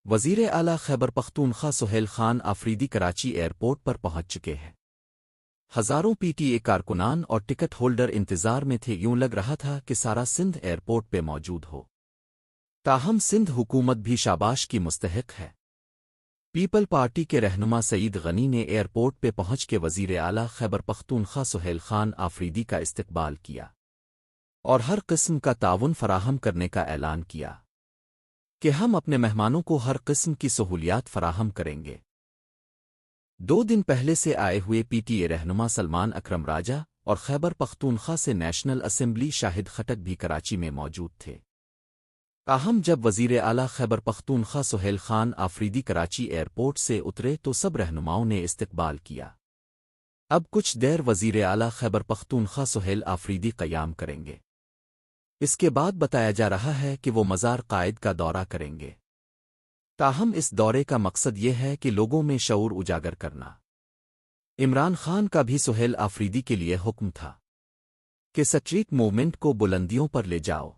وزیر اعلیٰ خیبر پختونخوا سہیل خان آفریدی کراچی ایئرپورٹ پر پہنچ چکے ہیں۔ ہزاروں پی ٹی اے کارکنان اور ٹکٹ ہولڈر انتظار میں تھے، یوں لگ رہا تھا کہ سارا سندھ ایئرپورٹ پہ موجود ہو۔ تاہم سندھ حکومت بھی شاباش کی مستحق ہے۔ پیپل پارٹی کے رہنما سعید غنی نے ایئرپورٹ پہ پہنچ کے وزیر اعلیٰ خیبر پختونخوا سہیل خان آفریدی کا استقبال کیا اور ہر قسم کا تعاون فراہم کرنے کا اعلان کیا کہ ہم اپنے مہمانوں کو ہر قسم کی سہولیات فراہم کریں گے۔ 2 دن پہلے سے آئے ہوئے پی ٹی اے رہنما سلمان اکرم راجہ اور خیبر پختونخوا سے نیشنل اسمبلی شاہد خٹک بھی کراچی میں موجود تھے۔ تاہم جب وزیر اعلیٰ خیبر پختونخوا سہیل خان آفریدی کراچی ایئرپورٹ سے اترے تو سب رہنماؤں نے استقبال کیا۔ اب کچھ دیر وزیر اعلیٰ خیبر پختونخوا سہیل آفریدی قیام کریں گے۔ اس کے بعد بتایا جا رہا ہے کہ وہ مزار قائد کا دورہ کریں گے۔ تاہم اس دورے کا مقصد یہ ہے کہ لوگوں میں شعور اجاگر کرنا۔ عمران خان کا بھی سہیل آفریدی کے لیے حکم تھا کہ سٹریٹ موومنٹ کو بلندیوں پر لے جاؤ۔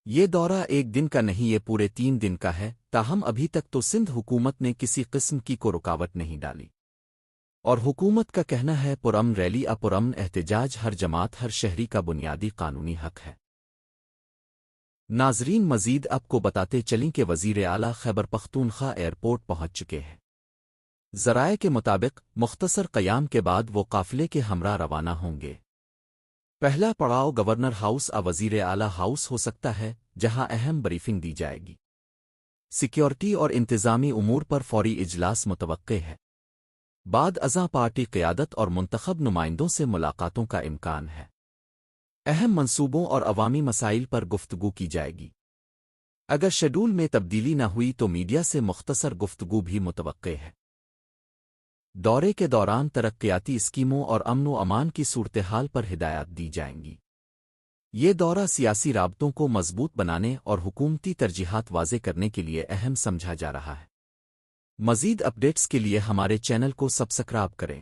یہ دورہ 1 دن کا نہیں، یہ پورے 3 دن کا ہے۔ تاہم ابھی تک تو سندھ حکومت نے کسی قسم کی کو رکاوٹ نہیں ڈالی اور حکومت کا کہنا ہے پرامن ریلی پرامن احتجاج ہر جماعت ہر شہری کا بنیادی قانونی حق ہے۔ ناظرین، مزید آپ کو بتاتے چلیں کہ وزیر اعلیٰ خیبر پختونخوا ایئرپورٹ پہنچ چکے ہیں۔ ذرائع کے مطابق مختصر قیام کے بعد وہ قافلے کے ہمراہ روانہ ہوں گے۔ پہلا پڑاؤ گورنر ہاؤس وزیر اعلیٰ ہاؤس ہو سکتا ہے، جہاں اہم بریفنگ دی جائے گی۔ سیکیورٹی اور انتظامی امور پر فوری اجلاس متوقع ہے۔ بعد ازاں پارٹی قیادت اور منتخب نمائندوں سے ملاقاتوں کا امکان ہے۔ اہم منصوبوں اور عوامی مسائل پر گفتگو کی جائے گی۔ اگر شیڈول میں تبدیلی نہ ہوئی تو میڈیا سے مختصر گفتگو بھی متوقع ہے۔ دورے کے دوران ترقیاتی اسکیموں اور امن و امان کی صورتحال پر ہدایات دی جائیں گی۔ یہ دورہ سیاسی رابطوں کو مضبوط بنانے اور حکومتی ترجیحات واضح کرنے کے لیے اہم سمجھا جا رہا ہے۔ مزید اپڈیٹس کے لیے ہمارے چینل کو سبسکرائب کریں۔